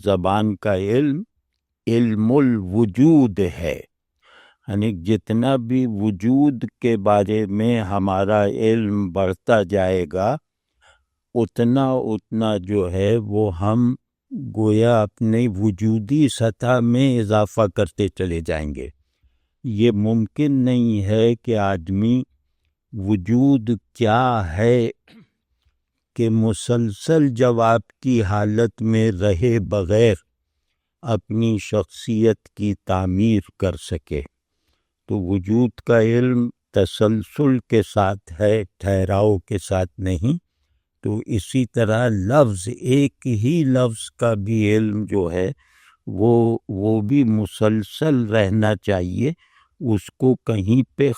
زبان کا علم علم الوجود ہے، یعنی جتنا بھی وجود کے بارے میں ہمارا علم بڑھتا جائے گا اتنا جو ہے وہ ہم گویا اپنے وجودی سطح میں اضافہ کرتے چلے جائیں گے۔ یہ ممکن نہیں ہے کہ آدمی وجود کیا ہے کہ مسلسل جواب کی حالت میں رہے بغیر اپنی شخصیت کی تعمیر کر سکے۔ تو وجود کا علم تسلسل کے ساتھ ہے، ٹھہراؤ کے ساتھ نہیں۔ تو اسی طرح لفظ، ایک ہی لفظ کا بھی علم جو ہے وہ بھی مسلسل رہنا چاہیے، اس کو کہیں پہ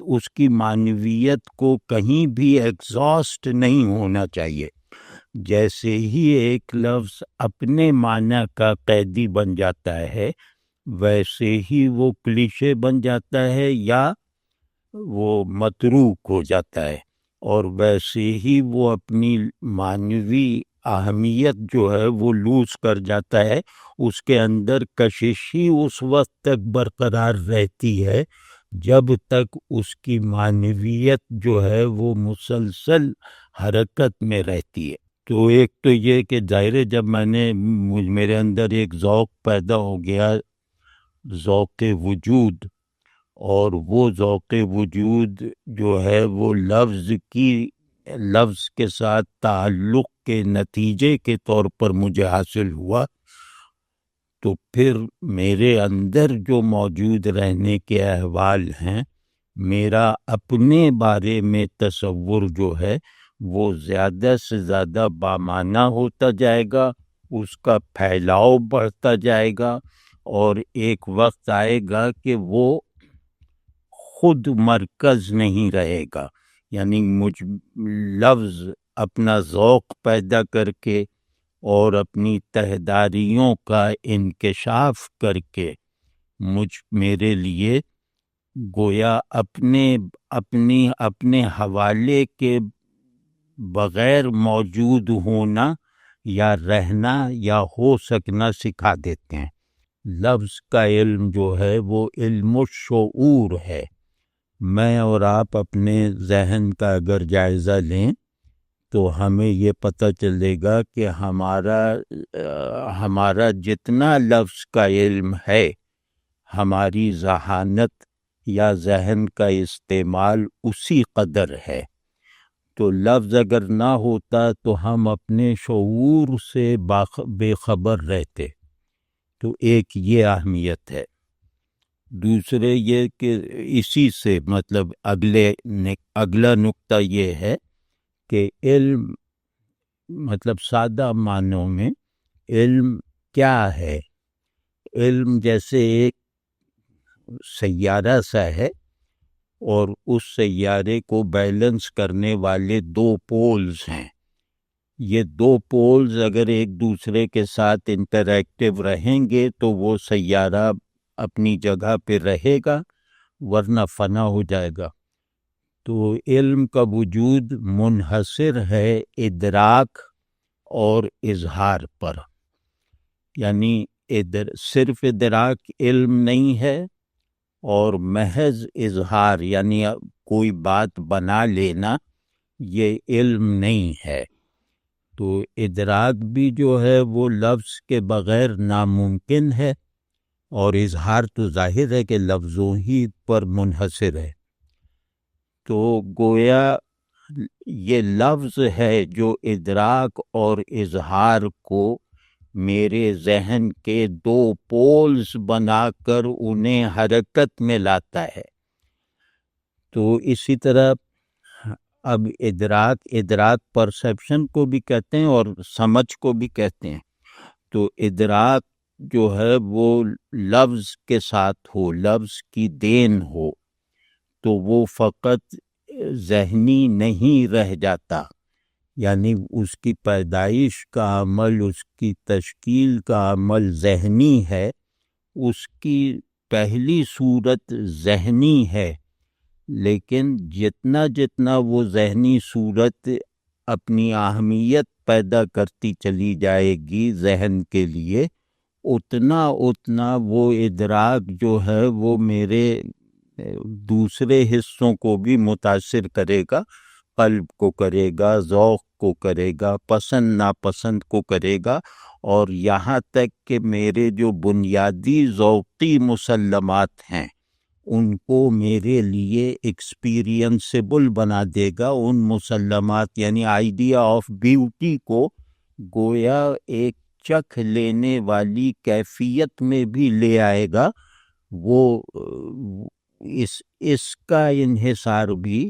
اس کی معنویت کو کہیں بھی ایگزاسٹ نہیں ہونا چاہیے۔ جیسے ہی ایک لفظ اپنے معنی کا قیدی بن جاتا ہے ویسے ہی وہ کلیشے بن جاتا ہے یا وہ متروک ہو جاتا ہے، اور ویسے ہی وہ اپنی معنوی اہمیت جو ہے وہ لوز کر جاتا ہے۔ اس کے اندر کشش ہی اس وقت تک برقرار رہتی ہے جب تک اس کی معنویت جو ہے وہ مسلسل حرکت میں رہتی ہے۔ تو ایک تو یہ کہ ظاہر جب میرے اندر ایک ذوق پیدا ہو گیا، ذوق وجود، اور وہ ذوق وجود جو ہے وہ لفظ کے ساتھ تعلق کے نتیجے کے طور پر مجھے حاصل ہوا، تو پھر میرے اندر جو موجود رہنے کے احوال ہیں، میرا اپنے بارے میں تصور جو ہے وہ زیادہ سے زیادہ بامعنی ہوتا جائے گا، اس کا پھیلاؤ بڑھتا جائے گا، اور ایک وقت آئے گا کہ وہ خود مرکز نہیں رہے گا۔ یعنی لفظ اپنا ذوق پیدا کر کے اور اپنی تہداریوں کا انکشاف کر کے میرے لیے گویا اپنے حوالے کے بغیر موجود ہونا یا رہنا یا ہو سکنا سکھا دیتے ہیں۔ لفظ کا علم جو ہے وہ علم الشعور ہے۔ میں اور آپ اپنے ذہن کا اگر جائزہ لیں تو ہمیں یہ پتہ چلے گا کہ ہمارا جتنا لفظ کا علم ہے، ہماری ذہانت یا ذہن کا استعمال اسی قدر ہے۔ تو لفظ اگر نہ ہوتا تو ہم اپنے شعور سے بے خبر رہتے۔ تو ایک یہ اہمیت ہے۔ دوسرے یہ کہ اسی سے مطلب اگلا نقطہ یہ ہے کہ علم مطلب سادہ معنوں میں علم کیا ہے؟ علم جیسے ایک سیارہ سا ہے، اور اس سیارے کو بیلنس کرنے والے دو پولز ہیں۔ یہ دو پولز اگر ایک دوسرے کے ساتھ انٹریکٹیو رہیں گے تو وہ سیارہ اپنی جگہ پہ رہے گا، ورنہ فنا ہو جائے گا۔ تو علم کا وجود منحصر ہے ادراک اور اظہار پر، یعنی صرف ادراک علم نہیں ہے، اور محض اظہار یعنی کوئی بات بنا لینا یہ علم نہیں ہے۔ تو ادراک بھی جو ہے وہ لفظ کے بغیر ناممکن ہے، اور اظہار تو ظاہر ہے کہ لفظوں ہی پر منحصر ہے۔ تو گویا یہ لفظ ہے جو ادراک اور اظہار کو میرے ذہن کے دو پولز بنا کر انہیں حرکت میں لاتا ہے۔ تو اسی طرح اب ادراک پرسیپشن کو بھی کہتے ہیں اور سمجھ کو بھی کہتے ہیں۔ تو ادراک جو ہے وہ لفظ کے ساتھ ہو، لفظ کی دین ہو، تو وہ فقط ذہنی نہیں رہ جاتا، یعنی اس کی پیدائش کا عمل، اس کی تشکیل کا عمل ذہنی ہے، اس کی پہلی صورت ذہنی ہے، لیکن جتنا وہ ذہنی صورت اپنی اہمیت پیدا کرتی چلی جائے گی ذہن کے لیے، اتنا وہ ادراک جو ہے وہ میرے دوسرے حصوں کو بھی متاثر کرے گا، قلب کو کرے گا، ذوق کو کرے گا، پسند ناپسند کو کرے گا، اور یہاں تک کہ میرے جو بنیادی ذوقی مسلمات ہیں ان کو میرے لیے ایکسپیرینسیبل بنا دے گا. ان مسلمات یعنی آئیڈیا آف بیوٹی کو گویا ایک چکھ لینے والی کیفیت میں بھی لے آئے گا. وہ اس کا انحصار بھی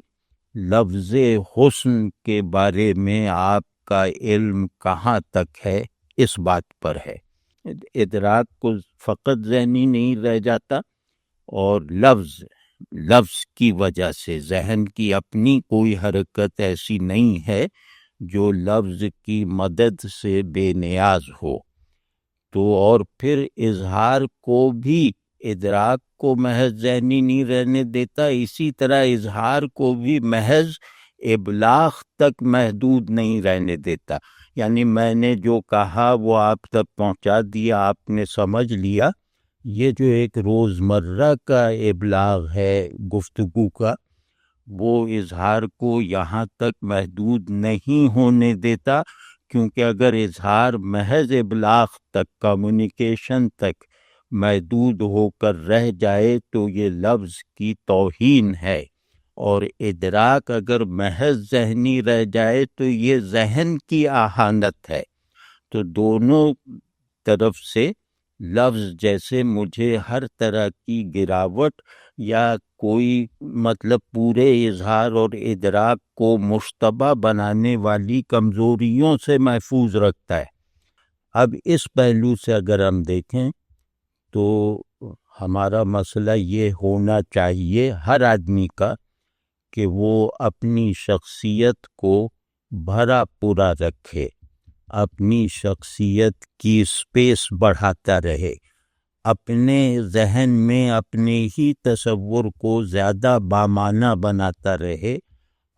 لفظ حسن کے بارے میں آپ کا علم کہاں تک ہے اس بات پر ہے. ادراک کو فقط ذہنی نہیں رہ جاتا، اور لفظ کی وجہ سے ذہن کی اپنی کوئی حرکت ایسی نہیں ہے جو لفظ کی مدد سے بے نیاز ہو. تو اور پھر اظہار کو بھی ادراک کو محض ذہنی نہیں رہنے دیتا، اسی طرح اظہار کو بھی محض ابلاغ تک محدود نہیں رہنے دیتا. یعنی میں نے جو کہا وہ آپ تک پہنچا دیا، آپ نے سمجھ لیا. یہ جو ایک روزمرہ کا ابلاغ ہے گفتگو کا، وہ اظہار کو یہاں تک محدود نہیں ہونے دیتا، کیونکہ اگر اظہار محض ابلاغ تک، کمیونیکیشن تک محدود ہو کر رہ جائے تو یہ لفظ کی توہین ہے، اور ادراک اگر محض ذہنی رہ جائے تو یہ ذہن کی اہانت ہے. تو دونوں طرف سے لفظ جیسے مجھے ہر طرح کی گراوٹ یا کوئی مطلب پورے اظہار اور ادراک کو مشتبہ بنانے والی کمزوریوں سے محفوظ رکھتا ہے. اب اس پہلو سے اگر ہم دیکھیں تو ہمارا مسئلہ یہ ہونا چاہیے ہر آدمی کا کہ وہ اپنی شخصیت کو بھرا پورا رکھے، اپنی شخصیت کی سپیس بڑھاتا رہے، اپنے ذہن میں اپنے ہی تصور کو زیادہ بامعنی بناتا رہے،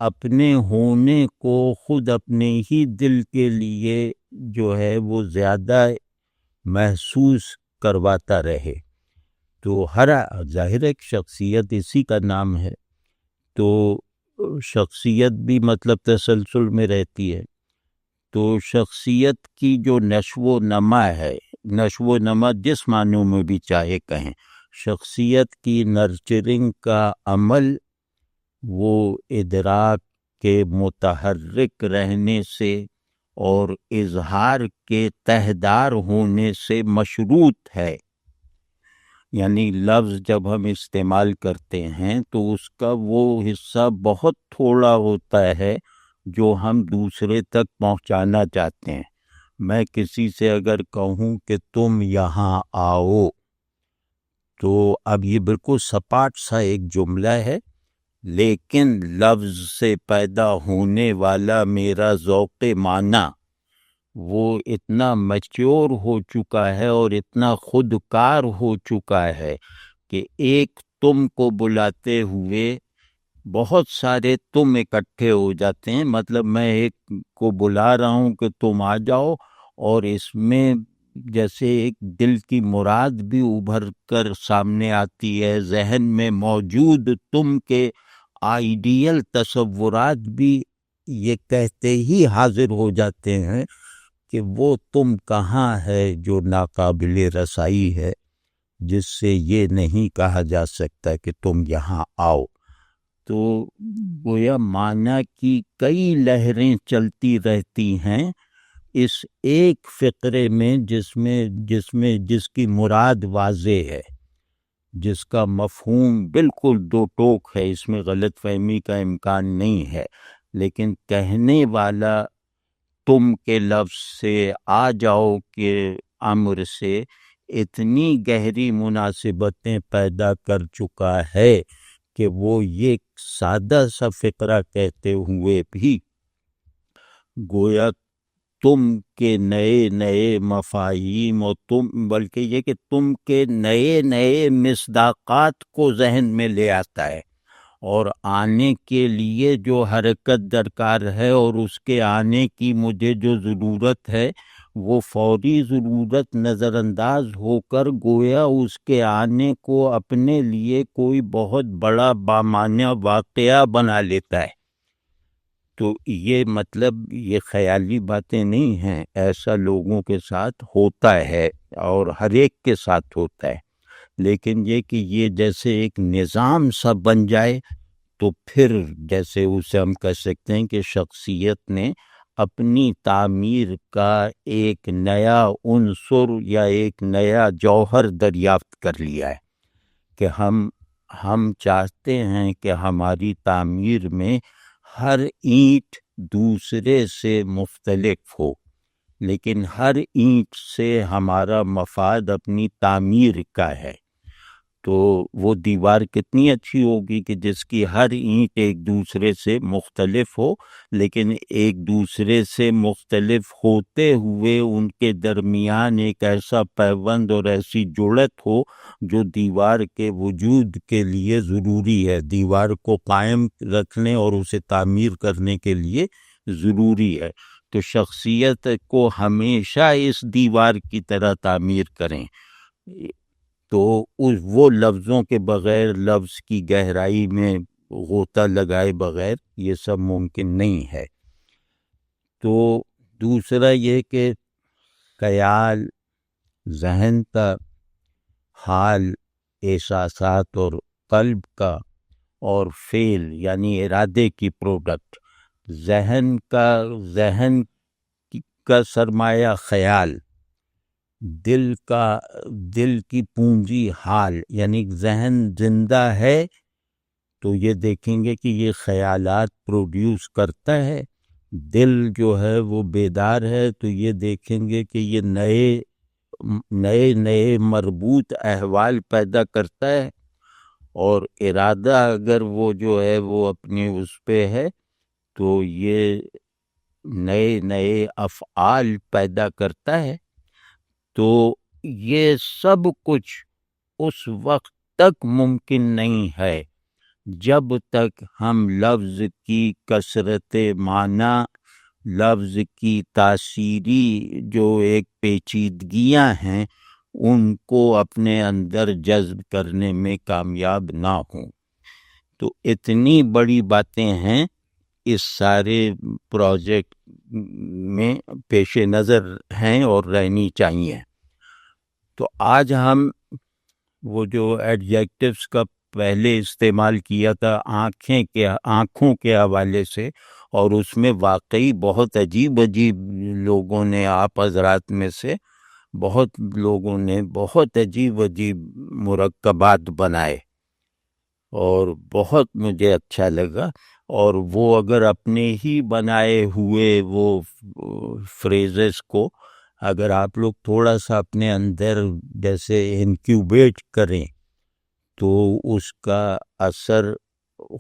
اپنے ہونے کو خود اپنے ہی دل کے لیے جو ہے وہ زیادہ محسوس کرواتا رہے. تو ہر ظاہر ایک شخصیت اسی کا نام ہے، تو شخصیت بھی مطلب تسلسل میں رہتی ہے. تو شخصیت کی جو نشو و نما ہے، نشو و نما جس معنوں میں بھی چاہے کہیں، شخصیت کی نرچرنگ کا عمل وہ ادراک کے متحرک رہنے سے اور اظہار کے تہدار ہونے سے مشروط ہے. یعنی لفظ جب ہم استعمال کرتے ہیں تو اس کا وہ حصہ بہت تھوڑا ہوتا ہے جو ہم دوسرے تک پہنچانا چاہتے ہیں. میں کسی سے اگر کہوں کہ تم یہاں آؤ، تو اب یہ بالکل سپاٹ سا ایک جملہ ہے، لیکن لفظ سے پیدا ہونے والا میرا ذوق معنی وہ اتنا میچور ہو چکا ہے اور اتنا خودکار ہو چکا ہے کہ ایک تم کو بلاتے ہوئے بہت سارے تم اکٹھے ہو جاتے ہیں. مطلب میں ایک کو بلا رہا ہوں کہ تم آ جاؤ، اور اس میں جیسے ایک دل کی مراد بھی ابھر کر سامنے آتی ہے، ذہن میں موجود تم کے آئیڈیل تصورات بھی یہ کہتے ہی حاضر ہو جاتے ہیں کہ وہ تم کہاں ہے جو ناقابل رسائی ہے، جس سے یہ نہیں کہا جا سکتا کہ تم یہاں آؤ. تو گویا معنی کی کئی لہریں چلتی رہتی ہیں اس ایک فقرے میں جس کی مراد واضح ہے، جس کا مفہوم بالکل دو ٹوک ہے، اس میں غلط فہمی کا امکان نہیں ہے. لیکن کہنے والا تم کے لفظ سے، آ جاؤ کے امر سے اتنی گہری مناسبتیں پیدا کر چکا ہے کہ وہ یہ سادہ سا فقرہ کہتے ہوئے بھی گویا تم کے نئے نئے مفاہیم، اور بلکہ یہ کہ تم کے نئے نئے مصداقات کو ذہن میں لے آتا ہے، اور آنے کے لیے جو حرکت درکار ہے اور اس کے آنے کی مجھے جو ضرورت ہے وہ فوری ضرورت نظر انداز ہو کر گویا اس کے آنے کو اپنے لیے کوئی بہت بڑا بامعنی واقعہ بنا لیتا ہے۔ تو یہ مطلب یہ خیالی باتیں نہیں ہیں، ایسا لوگوں کے ساتھ ہوتا ہے اور ہر ایک کے ساتھ ہوتا ہے، لیکن یہ کہ یہ جیسے ایک نظام سا بن جائے تو پھر جیسے اسے ہم کہہ سکتے ہیں کہ شخصیت نے اپنی تعمیر کا ایک نیا عنصر یا ایک نیا جوہر دریافت کر لیا ہے کہ ہم چاہتے ہیں کہ ہماری تعمیر میں ہر اینٹ دوسرے سے مختلف ہو، لیکن ہر اینٹ سے ہمارا مفاد اپنی تعمیر کا ہے۔ تو وہ دیوار کتنی اچھی ہوگی کہ جس کی ہر اینٹ ایک دوسرے سے مختلف ہو، لیکن ایک دوسرے سے مختلف ہوتے ہوئے ان کے درمیان ایک ایسا پیوند اور ایسی جڑت ہو جو دیوار کے وجود کے لیے ضروری ہے، دیوار کو قائم رکھنے اور اسے تعمیر کرنے کے لیے ضروری ہے۔ تو شخصیت کو ہمیشہ اس دیوار کی طرح تعمیر کریں، تو وہ لفظوں کے بغیر، لفظ کی گہرائی میں غوطہ لگائے بغیر یہ سب ممکن نہیں ہے۔ تو دوسرا یہ کہ خیال، ذہن کا حال، احساسات اور قلب کا، اور فعل یعنی ارادے کی پروڈکٹ، ذہن کا سرمایہ خیال، دل کی پونجی حال، یعنی ذہن زندہ ہے تو یہ دیکھیں گے کہ یہ خیالات پروڈیوس کرتا ہے، دل جو ہے وہ بیدار ہے تو یہ دیکھیں گے کہ یہ نئے مربوط احوال پیدا کرتا ہے، اور ارادہ اگر وہ جو ہے وہ اپنے اس پہ ہے تو یہ نئے افعال پیدا کرتا ہے۔ تو یہ سب کچھ اس وقت تک ممکن نہیں ہے جب تک ہم لفظ کی کثرت معنی، لفظ کی تاثیری جو ایک پیچیدگیاں ہیں ان کو اپنے اندر جذب کرنے میں کامیاب نہ ہوں۔ تو اتنی بڑی باتیں ہیں اس سارے پروجیکٹ میں پیش نظر ہیں اور رہنی چاہیے۔ تو آج ہم وہ جو ایڈجیکٹیوز کا پہلے استعمال کیا تھا آنکھوں کے حوالے سے، اور اس میں واقعی بہت عجیب لوگوں نے، آپ حضرات میں سے بہت لوگوں نے بہت عجیب مرکبات بنائے اور بہت مجھے اچھا لگا، اور وہ اگر اپنے ہی بنائے ہوئے وہ فریزز کو اگر آپ لوگ تھوڑا سا اپنے اندر جیسے انکیوبیٹ کریں تو اس کا اثر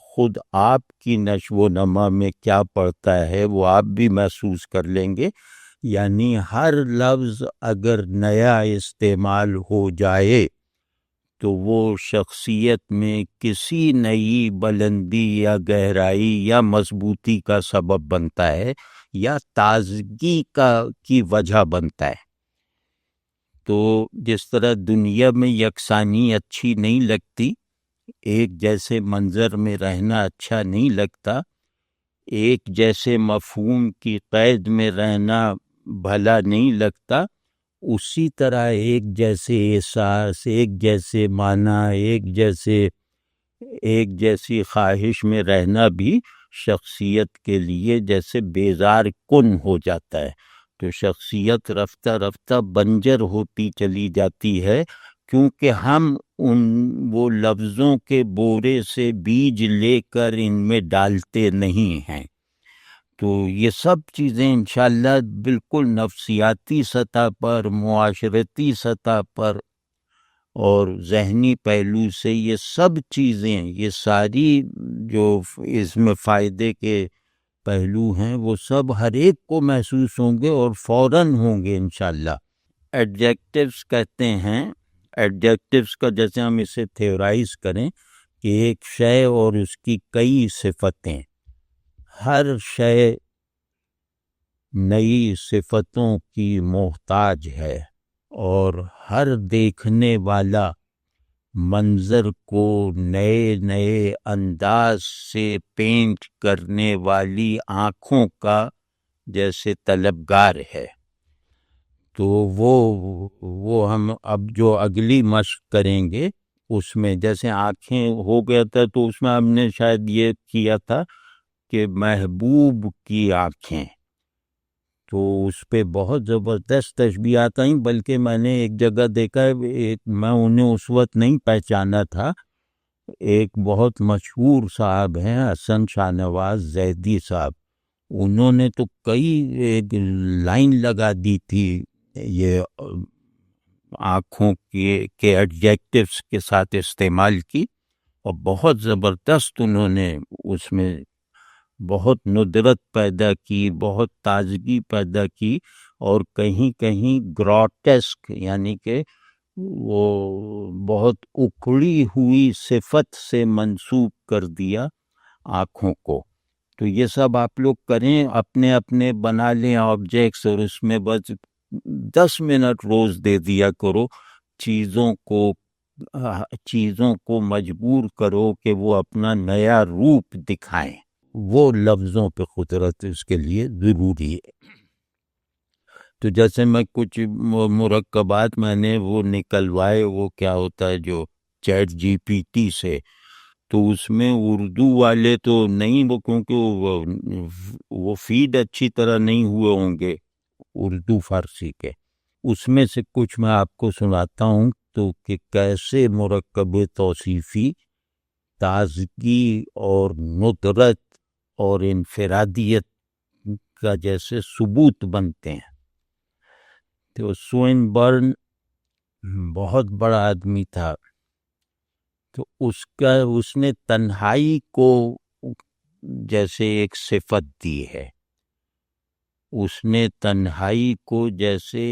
خود آپ کی نشو و نما میں کیا پڑتا ہے وہ آپ بھی محسوس کر لیں گے۔ یعنی ہر لفظ اگر نیا استعمال ہو جائے تو وہ شخصیت میں کسی نئی بلندی یا گہرائی یا مضبوطی کا سبب بنتا ہے یا تازگی کی وجہ بنتا ہے۔ تو جس طرح دنیا میں یکسانی اچھی نہیں لگتی، ایک جیسے منظر میں رہنا اچھا نہیں لگتا، ایک جیسے مفہوم کی قید میں رہنا بھلا نہیں لگتا، اسی طرح ایک جیسے احساس، ایک جیسے معنی، ایک جیسی خواہش میں رہنا بھی شخصیت کے لیے جیسے بیزار کن ہو جاتا ہے۔ تو شخصیت رفتہ رفتہ بنجر ہوتی چلی جاتی ہے کیونکہ ہم وہ لفظوں کے بورے سے بیج لے کر ان میں ڈالتے نہیں ہیں۔ تو یہ سب چیزیں انشاءاللہ بالکل نفسیاتی سطح پر، معاشرتی سطح پر اور ذہنی پہلو سے یہ سب چیزیں، یہ ساری جو اس میں فائدے کے پہلو ہیں وہ سب ہر ایک کو محسوس ہوں گے اور فوراً ہوں گے انشاءاللہ۔ ایڈجیکٹیوز کہتے ہیں، ایڈجیکٹیوز کا جیسے ہم اسے تھیورائز کریں کہ ایک شے اور اس کی کئی صفتیں، ہر شے نئی صفتوں کی محتاج ہے، اور ہر دیکھنے والا منظر کو نئے نئے انداز سے پینٹ کرنے والی آنکھوں کا جیسے طلبگار ہے۔ تو وہ ہم اب جو اگلی مشق کریں گے اس میں جیسے آنکھیں ہو گیا تھا، تو اس میں ہم نے شاید یہ کیا تھا کہ محبوب کی آنکھیں، تو اس پہ بہت زبردست تشبیہات آئیں، بلکہ میں نے ایک جگہ دیکھا ہے، میں انہیں اس وقت نہیں پہچانا تھا، ایک بہت مشہور صاحب ہیں حسن شاہ نواز زیدی صاحب، انہوں نے تو کئی ایک لائن لگا دی تھی یہ آنکھوں کے ایڈجیکٹیوز کے ساتھ استعمال کی، اور بہت زبردست انہوں نے اس میں بہت ندرت پیدا کی، بہت تازگی پیدا کی، اور کہیں کہیں گروٹیسک یعنی کہ وہ بہت اکھڑی ہوئی صفت سے منسوب کر دیا آنکھوں کو۔ تو یہ سب آپ لوگ کریں، اپنے اپنے بنا لیں آبجیکٹس، اور اس میں بس 10 منٹ روز دے دیا کرو، چیزوں کو مجبور کرو کہ وہ اپنا نیا روپ دکھائیں، وہ لفظوں پہ قدرت اس کے لیے ضروری ہے۔ تو جیسے میں کچھ مرکبات میں نے وہ نکلوائے، وہ کیا ہوتا ہے جو چیٹ جی پی ٹی سے، تو اس میں اردو والے تو نہیں، وہ کیونکہ وہ فیڈ اچھی طرح نہیں ہوئے ہوں گے اردو فارسی کے، اس میں سے کچھ میں آپ کو سناتا ہوں تو کہ کیسے مرکب توصیفی تازگی اور ندرت اور انفرادیت کا جیسے ثبوت بنتے ہیں۔ تو سوئن برن بہت بڑا آدمی تھا، تو اس نے تنہائی کو جیسے ایک صفت دی ہے، اس نے تنہائی کو جیسے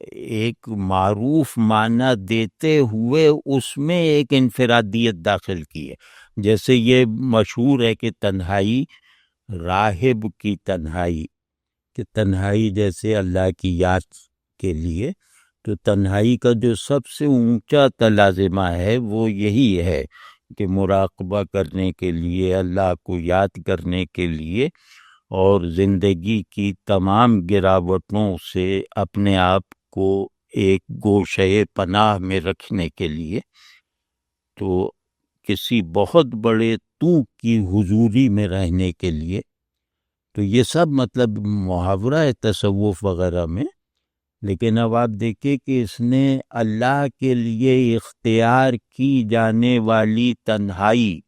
ایک معروف معنی دیتے ہوئے اس میں ایک انفرادیت داخل کی ہے۔ جیسے یہ مشہور ہے کہ تنہائی، راہب کی تنہائی، کہ تنہائی جیسے اللہ کی یاد کے لیے، تو تنہائی کا جو سب سے اونچا تلازمہ ہے وہ یہی ہے کہ مراقبہ کرنے کے لیے، اللہ کو یاد کرنے کے لیے، اور زندگی کی تمام گراوٹوں سے اپنے آپ کو ایک گوشے پناہ میں رکھنے کے لیے، تو کسی بہت بڑے تو کی حضوری میں رہنے کے لیے۔ تو یہ سب مطلب محاورہ ہے تصوف وغیرہ میں، لیکن اب آپ دیکھیں کہ اس نے اللہ کے لیے اختیار کی جانے والی تنہائی،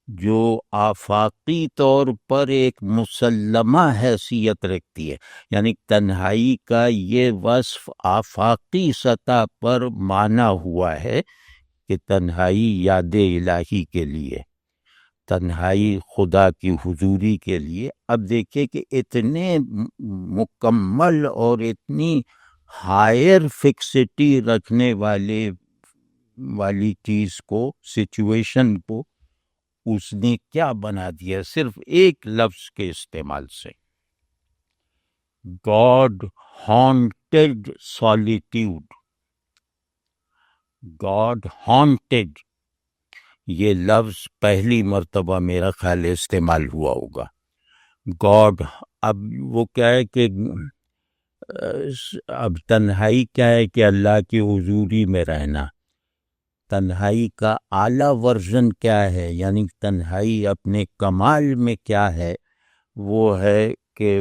جو آفاقی طور پر ایک مسلمہ حیثیت رکھتی ہے، یعنی تنہائی کا یہ وصف آفاقی سطح پر مانا ہوا ہے کہ تنہائی یاد الہی کے لیے، تنہائی خدا کی حضوری کے لیے۔ اب دیکھیں کہ اتنے مکمل اور اتنی ہائر فکسٹی رکھنے والی چیز کو، سچویشن کو، اس نے کیا بنا دیا صرف ایک لفظ کے استعمال سے، God haunted solitude. God haunted, یہ لفظ پہلی مرتبہ میرا خیال استعمال ہوا ہوگا۔ گاڈ، اب وہ کیا ہے کہ اب تنہائی کیا ہے کہ اللہ کی حضوری میں رہنا، تنہائی کا اعلیٰ ورژن کیا ہے، یعنی تنہائی اپنے کمال میں کیا ہے، وہ ہے کہ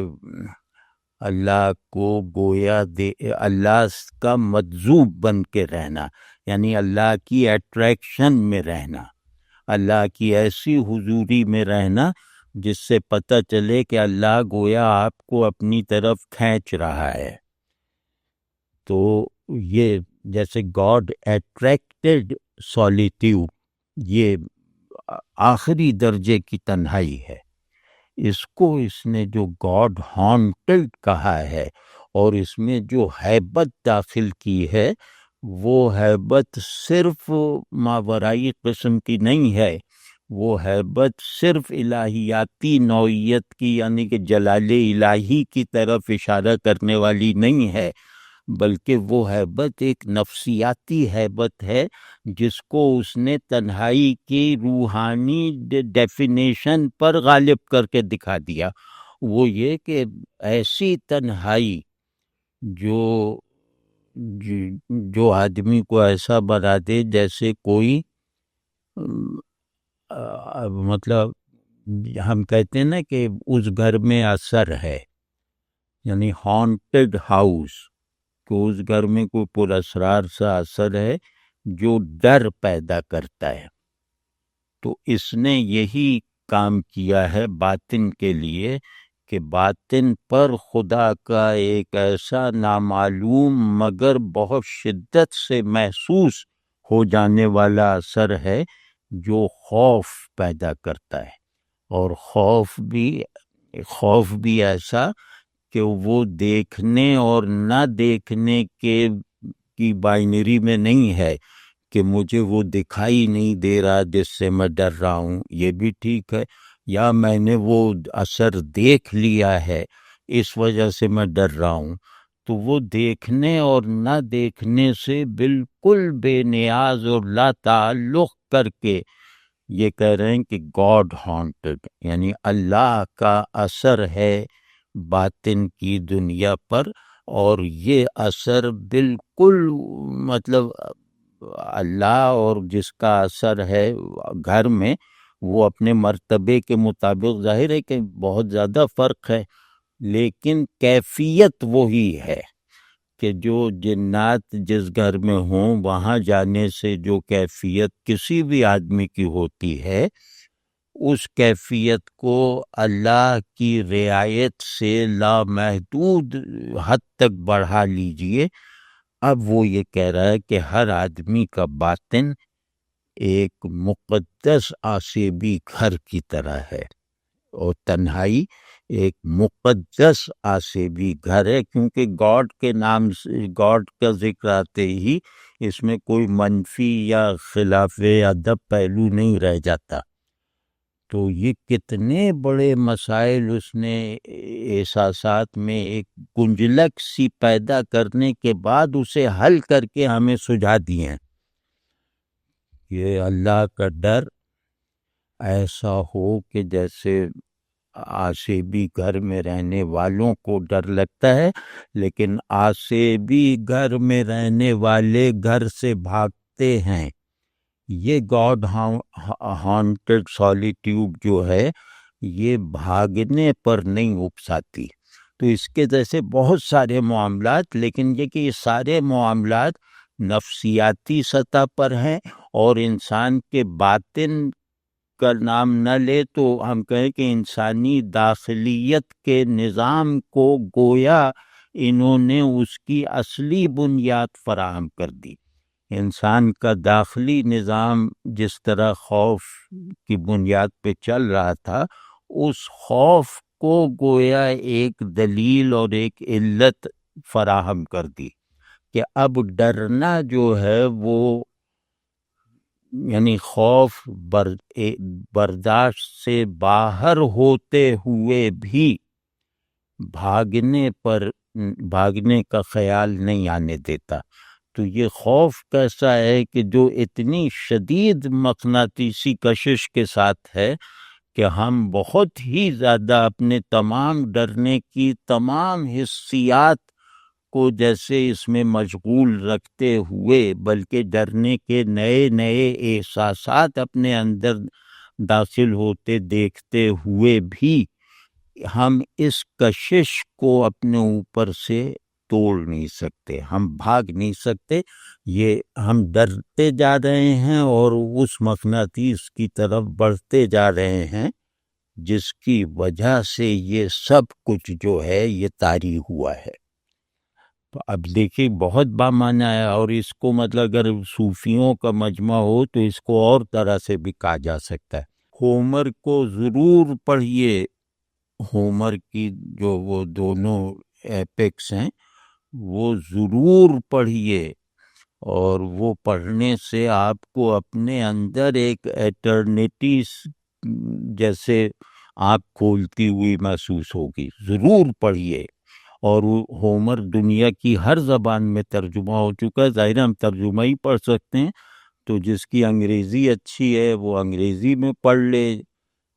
اللہ کو گویا اللہ کا مجذوب بن کے رہنا، یعنی اللہ کی اٹریکشن میں رہنا، اللہ کی ایسی حضوری میں رہنا جس سے پتہ چلے کہ اللہ گویا آپ کو اپنی طرف کھینچ رہا ہے۔ تو یہ جیسے گاڈ اٹریکٹڈ سالیٹیوڈ، یہ آخری درجے کی تنہائی ہے، اس کو اس نے جو گاڈ ہانٹڈ کہا ہے، اور اس میں جو ہیبت داخل کی ہے، وہ ہیبت صرف ماورائی قسم کی نہیں ہے، وہ ہیبت صرف الہیاتی نوعیت کی یعنی کہ جلال الہی کی طرف اشارہ کرنے والی نہیں ہے، بلکہ وہ ہیبت ایک نفسیاتی ہیبت ہے جس کو اس نے تنہائی کی روحانی ڈیفینیشن پر غالب کر کے دکھا دیا۔ وہ یہ کہ ایسی تنہائی جو جو آدمی کو ایسا بنا دے جیسے کوئی مطلب ہم کہتے ہیں نا کہ اس گھر میں اثر ہے، یعنی ہانٹڈ ہاؤس، کہ اس گھر میں کوئی پر اسرار سا اثر ہے جو ڈر پیدا کرتا ہے۔ تو اس نے یہی کام کیا ہے باطن کے لیے کہ باطن پر خدا کا ایک ایسا نامعلوم مگر بہت شدت سے محسوس ہو جانے والا اثر ہے جو خوف پیدا کرتا ہے، اور خوف بھی ایسا کہ وہ دیکھنے اور نہ دیکھنے کی بائنری میں نہیں ہے کہ مجھے وہ دکھائی نہیں دے رہا جس سے میں ڈر رہا ہوں، یہ بھی ٹھیک ہے، یا میں نے وہ اثر دیکھ لیا ہے اس وجہ سے میں ڈر رہا ہوں۔ تو وہ دیکھنے اور نہ دیکھنے سے بالکل بے نیاز اور لا تعلق کر کے یہ کہہ رہے ہیں کہ گاڈ ہانٹڈ، یعنی اللہ کا اثر ہے باطن کی دنیا پر، اور یہ اثر بالکل مطلب اللہ اور جس کا اثر ہے گھر میں وہ اپنے مرتبے کے مطابق ظاہر ہے کہ بہت زیادہ فرق ہے، لیکن کیفیت وہی ہے کہ جو جنات جس گھر میں ہوں وہاں جانے سے جو کیفیت کسی بھی آدمی کی ہوتی ہے اس کیفیت کو اللہ کی رعایت سے لامحدود حد تک بڑھا لیجئے۔ اب وہ یہ کہہ رہا ہے کہ ہر آدمی کا باطن ایک مقدس آسیبی گھر کی طرح ہے، اور تنہائی ایک مقدس آسیبی گھر ہے، کیونکہ گاڈ کے نام سے گاڈ کا ذکر آتے ہی اس میں کوئی منفی یا خلاف ادب پہلو نہیں رہ جاتا۔ تو یہ کتنے بڑے مسائل اس نے احساسات میں ایک گنجلک سی پیدا کرنے کے بعد اسے حل کر کے ہمیں سجھا دیے ہیں۔ یہ اللہ کا ڈر ایسا ہو کہ جیسے آسیبی گھر میں رہنے والوں کو ڈر لگتا ہے، لیکن آسیبی گھر میں رہنے والے گھر سے بھاگتے ہیں۔ یہ گاڈ ہانٹڈ سالیٹیوڈ جو ہے یہ بھاگنے پر نہیں اکساتی۔ تو اس کے جیسے بہت سارے معاملات، لیکن یہ کہ یہ سارے معاملات نفسیاتی سطح پر ہیں، اور انسان کے باطن کا نام نہ لے تو ہم کہیں کہ انسانی داخلیت کے نظام کو گویا انہوں نے اس کی اصلی بنیاد فراہم کر دی۔ انسان کا داخلی نظام جس طرح خوف کی بنیاد پہ چل رہا تھا، اس خوف کو گویا ایک دلیل اور ایک علت فراہم کر دی کہ اب ڈرنا جو ہے وہ یعنی خوف برداشت سے باہر ہوتے ہوئے بھی بھاگنے کا خیال نہیں آنے دیتا۔ تو یہ خوف کیسا ہے کہ جو اتنی شدید مقناطیسی کشش کے ساتھ ہے کہ ہم بہت ہی زیادہ اپنے تمام ڈرنے کی تمام حسیات کو جیسے اس میں مشغول رکھتے ہوئے، بلکہ ڈرنے کے نئے نئے احساسات اپنے اندر داخل ہوتے دیکھتے ہوئے بھی ہم اس کشش کو اپنے اوپر سے توڑ نہیں سکتے، ہم بھاگ نہیں سکتے، یہ ہم ڈرتے جا رہے ہیں اور اس مقناطیس کی طرف بڑھتے جا رہے ہیں جس کی وجہ سے یہ سب کچھ جو ہے یہ طاری ہوا ہے۔ تو اب دیکھیں بہت بامعنی ہے، اور اس کو مطلب اگر صوفیوں کا مجمع ہو تو اس کو اور طرح سے بھی کہا جا سکتا ہے۔ ہومر کو ضرور پڑھیے، ہومر کی جو وہ دونوں ایپکس ہیں وہ ضرور پڑھیے، اور وہ پڑھنے سے آپ کو اپنے اندر ایک ایٹرنیٹی جیسے آنکھ کھولتی ہوئی محسوس ہوگی. ضرور پڑھیے. اور وہ ہومر دنیا کی ہر زبان میں ترجمہ ہو چکا ہے. ظاہر ہم ترجمہ ہی پڑھ سکتے ہیں، تو جس کی انگریزی اچھی ہے وہ انگریزی میں پڑھ لے،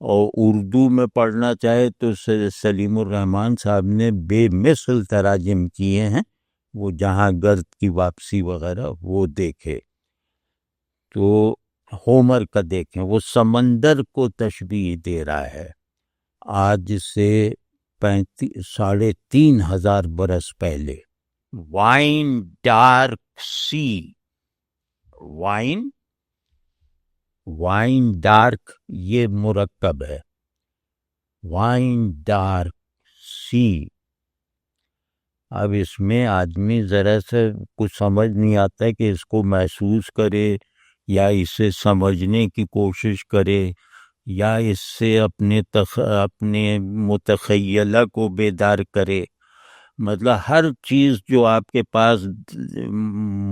اور اردو میں پڑھنا چاہے تو سلیم الرحمن صاحب نے بے مثل تراجم کیے ہیں، وہ جہاں گرد کی واپسی وغیرہ وہ دیکھے. تو ہومر کا دیکھیں، وہ سمندر کو تشبیہ دے رہا ہے. آج سے 3,500 برس پہلے. وائن ڈارک سی. وائن ڈارک یہ مرکب ہے. وائن ڈارک سی. اب اس میں آدمی ذرا سے کچھ سمجھ نہیں آتا ہے کہ اس کو محسوس کرے یا اسے سمجھنے کی کوشش کرے یا اس سے اپنے متخیلہ کو بیدار کرے. مطلب ہر چیز جو آپ کے پاس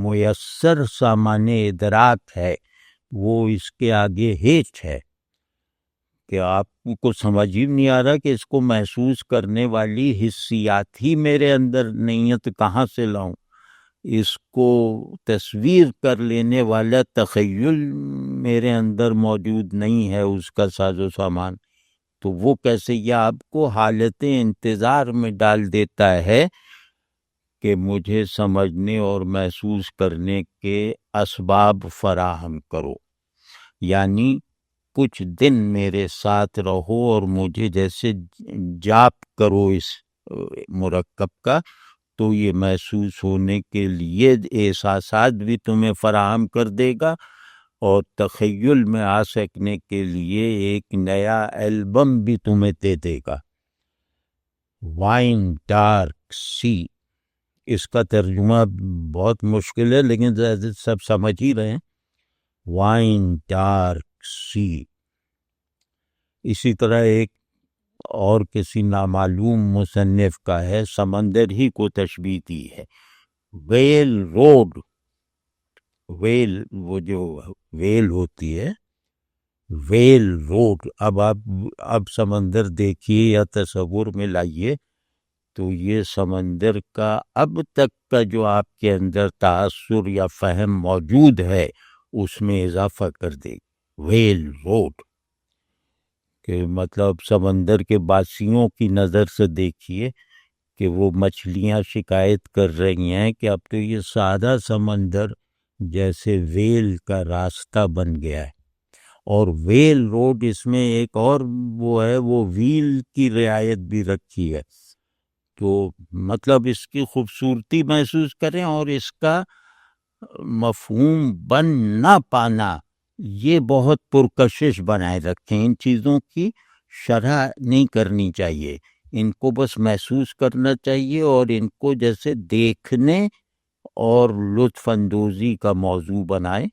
میسر سامان ادراک ہے وہ اس کے آگے ہیچ ہے، کہ آپ کو سمجھ ہی نہیں آ رہا کہ اس کو محسوس کرنے والی حسیات ہی میرے اندر نہیں ہے تو کہاں سے لاؤں. اس کو تصویر کر لینے والا تخیل میرے اندر موجود نہیں ہے، اس کا ساز و سامان. تو وہ کیسے، یہ آپ کو حالت انتظار میں ڈال دیتا ہے کہ مجھے سمجھنے اور محسوس کرنے کے اسباب فراہم کرو. یعنی کچھ دن میرے ساتھ رہو اور مجھے جیسے جاپ کرو اس مرکب کا، تو یہ محسوس ہونے کے لیے احساسات بھی تمہیں فراہم کر دے گا، اور تخیل میں آ سکنے کے لیے ایک نیا البم بھی تمہیں دے دے گا. وائن ڈارک سی. اس کا ترجمہ بہت مشکل ہے لیکن سب سمجھ ہی رہے ہیں. وائن ڈارک سی. اسی طرح ایک اور کسی نامعلوم مصنف کا ہے، سمندر ہی کو تشبیہ دی ہے. Well road. ویل، وہ جو ویل ہوتی ہے، ویل روڈ. اب سمندر دیکھیے یا تصور میں لائیے تو یہ سمندر کا اب تک کا جو آپ کے اندر تاثر یا فہم موجود ہے اس میں اضافہ کر دے. ویل روڈ کہ مطلب سمندر کے باسیوں کی نظر سے دیکھیے کہ وہ مچھلیاں شکایت کر رہی ہیں کہ اب تو یہ سادہ سمندر جیسے ویل کا راستہ بن گیا ہے. اور ویل روڈ اس میں ایک اور وہ ہے، وہ ویل کی رعایت بھی رکھی ہے. تو مطلب اس کی خوبصورتی محسوس کریں، اور اس کا مفہوم بن نہ پانا یہ بہت پرکشش بنائے رکھیں. ان چیزوں کی شرح نہیں کرنی چاہیے، ان کو بس محسوس کرنا چاہیے، اور ان کو جیسے دیکھنے اور لطف اندوزی کا موضوع بنائیں.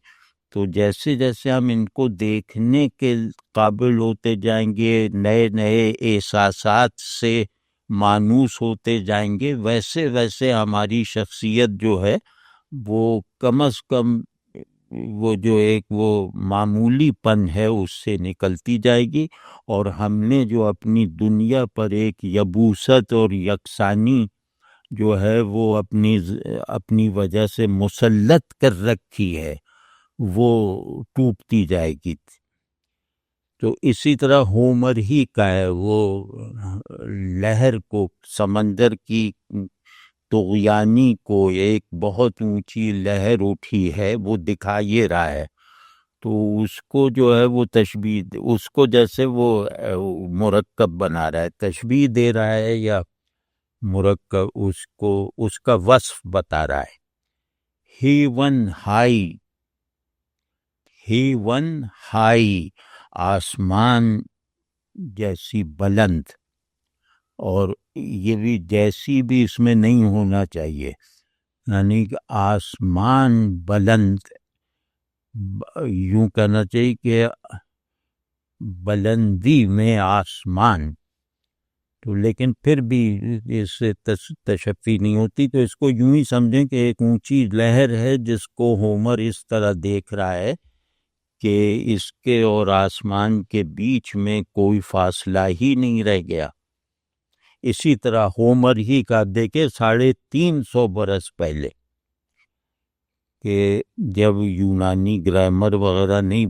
تو جیسے جیسے ہم ان کو دیکھنے کے قابل ہوتے جائیں گے، نئے نئے احساسات سے مانوس ہوتے جائیں گے، ویسے ویسے ہماری شخصیت جو ہے وہ کم از کم وہ جو ایک وہ معمولی پن ہے اس سے نکلتی جائے گی، اور ہم نے جو اپنی دنیا پر ایک یبوست اور یکسانی جو ہے وہ اپنی وجہ سے مسلط کر رکھی ہے وہ ٹوٹتی جائے گی. تو اسی طرح ہومر ہی کا ہے، وہ لہر کو، سمندر کی طغیانی کو، ایک بہت اونچی لہر اٹھی ہے وہ دکھا یہ رہا ہے. تو اس کو جو ہے وہ تشبیہ، اس کو جیسے وہ مرکب بنا رہا ہے، تشبیہ دے رہا ہے یا مرکب اس کو اس کا وصف بتا رہا ہے. Heaven high. ہیون ہائی آسمان جیسی بلند، اور یہ بھی جیسی بھی اس میں نہیں ہونا چاہیے، یعنی کہ آسمان بلند، یوں کہنا چاہیے کہ بلندی میں آسمان. تو لیکن پھر بھی اس سے تشفی نہیں ہوتی. تو اس کو یوں ہی سمجھیں کہ ایک اونچی لہر ہے جس کو ہومر اس طرح دیکھ رہا ہے کہ اس کے اور آسمان کے بیچ میں کوئی فاصلہ ہی نہیں رہ گیا. اسی طرح ہومر ہی کا دیکھے 350 برس پہلے کہ جب یونانی گرامر وغیرہ نہیں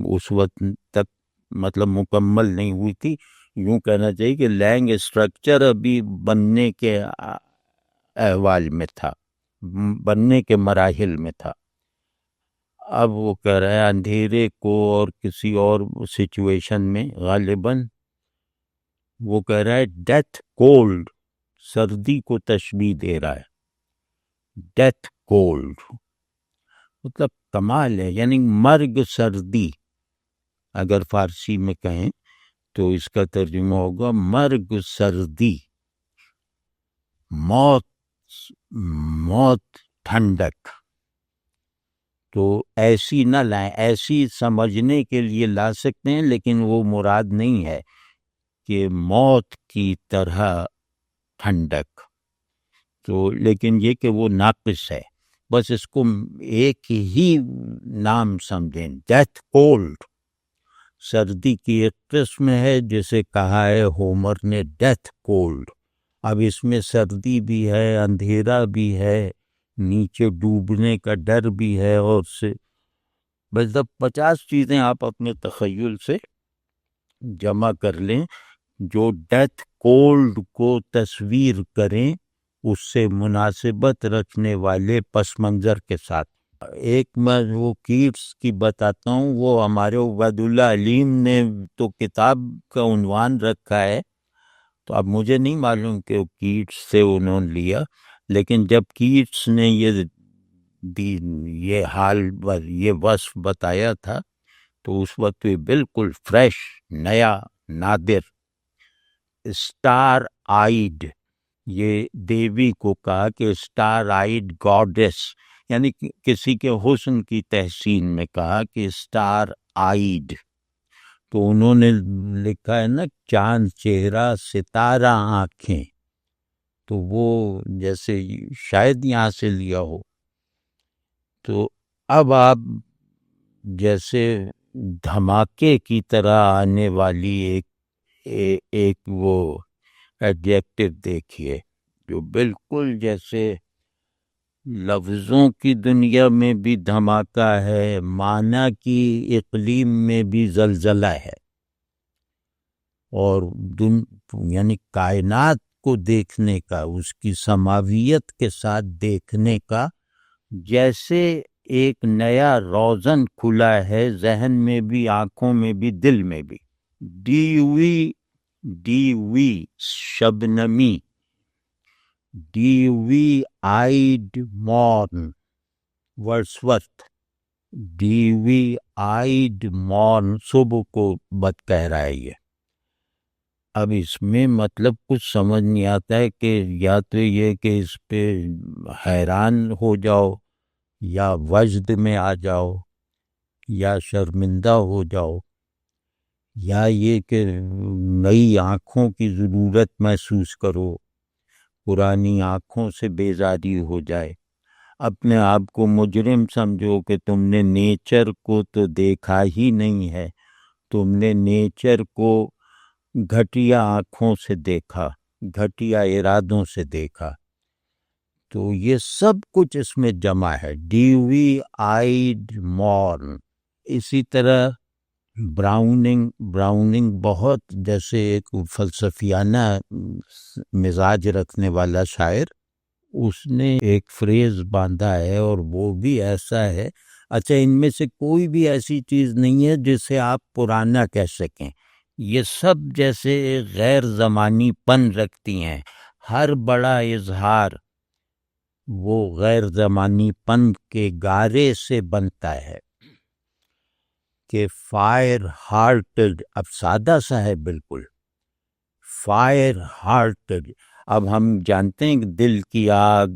اس وقت تک مطلب مکمل نہیں ہوئی تھی، یوں کہنا چاہیے کہ لینگ اسٹرکچر ابھی بننے کے احوال میں تھا، بننے کے مراحل میں تھا. اب وہ کہہ رہا ہے اندھیرے کو اور کسی اور سچویشن میں غالباً وہ کہہ رہا ہے ڈیتھ کولڈ، سردی کو تشبیہ دے رہا ہے. ڈیتھ کولڈ مطلب کمال ہے، یعنی مرگ سردی. اگر فارسی میں کہیں تو اس کا ترجمہ ہوگا مرگ سردی، موت ٹھنڈک. تو ایسی نہ لائیں، ایسی سمجھنے کے لیے لا سکتے ہیں لیکن وہ مراد نہیں ہے کہ موت کی طرح ٹھنڈک. تو لیکن یہ کہ وہ ناقص ہے، بس اس کو ایک ہی نام سمجھیں، ڈیتھ کولڈ. سردی کی ایک قسم ہے جسے کہا ہے ہومر نے ڈیتھ کولڈ. اب اس میں سردی بھی ہے، اندھیرا بھی ہے، نیچے ڈوبنے کا ڈر بھی ہے، اور سے بس 50 چیزیں آپ اپنے تخیل سے جمع کر لیں جو ڈیتھ کولڈ کو تصویر کریں اس سے مناسبت رکھنے والے پس منظر کے ساتھ. ایک میں وہ کیٹس کی بتاتا ہوں، وہ ہمارے عبید اللہ علیم نے تو کتاب کا عنوان رکھا ہے، تو اب مجھے نہیں معلوم کہ وہ کیٹس سے انہوں نے لیا، لیکن جب کیٹس نے یہ حال یہ وصف بتایا تھا تو اس وقت یہ بالکل فریش، نیا، نادر. اسٹار آئیڈ، یہ دیوی کو کہا کہ اسٹار آئیڈ گاڈیس، یعنی کسی کے حسن کی تحسین میں کہا کہ اسٹار آئیڈ. تو انہوں نے لکھا ہے نا چاند چہرہ ستارہ آنکھیں، تو وہ جیسے شاید یہاں سے لیا ہو. تو اب آپ جیسے دھماکے کی طرح آنے والی ایک وہ ایڈجیکٹو دیکھیے جو بالکل جیسے لفظوں کی دنیا میں بھی دھماکہ ہے، معنی کی اقلیم میں بھی زلزلہ ہے، اور یعنی کائنات کو دیکھنے کا، اس کی سماویت کے ساتھ دیکھنے کا جیسے ایک نیا روزن کھلا ہے، ذہن میں بھی، آنکھوں میں بھی، دل میں بھی. ڈی وی شبنمی، ڈی وی آئیڈ مورن، ورڈسورتھ. ڈی وی آئیڈ مورن، صبح کو بت کہہ رہا ہے یہ. اب اس میں مطلب کچھ سمجھ نہیں آتا ہے کہ یا تو یہ کہ اس پہ حیران ہو جاؤ، یا وجد میں آ جاؤ، یا شرمندہ ہو جاؤ، یا یہ کہ نئی آنکھوں کی ضرورت محسوس کرو، پرانی آنکھوں سے بیزاری ہو جائے، اپنے آپ کو مجرم سمجھو کہ تم نے نیچر کو تو دیکھا ہی نہیں ہے، تم نے نیچر کو گھٹیا آنکھوں سے دیکھا، گھٹیا ارادوں سے دیکھا. تو یہ سب کچھ اس میں جمع ہے، ڈی وی آئیڈ مورن. اسی طرح براؤننگ بہت جیسے ایک فلسفیانہ مزاج رکھنے والا شاعر، اس نے ایک فریز باندھا ہے اور وہ بھی ایسا ہے. اچھا، ان میں سے کوئی بھی ایسی چیز نہیں ہے جسے آپ پرانا کہہ سکیں، یہ سب جیسے غیر زمانی پن رکھتی ہیں. ہر بڑا اظہار وہ غیر زمانی پن کے گارے سے بنتا ہے. کہ فائر ہارٹڈ، اب سادہ سا ہے بالکل، فائر ہارٹڈ. اب ہم جانتے ہیں کہ دل کی آگ،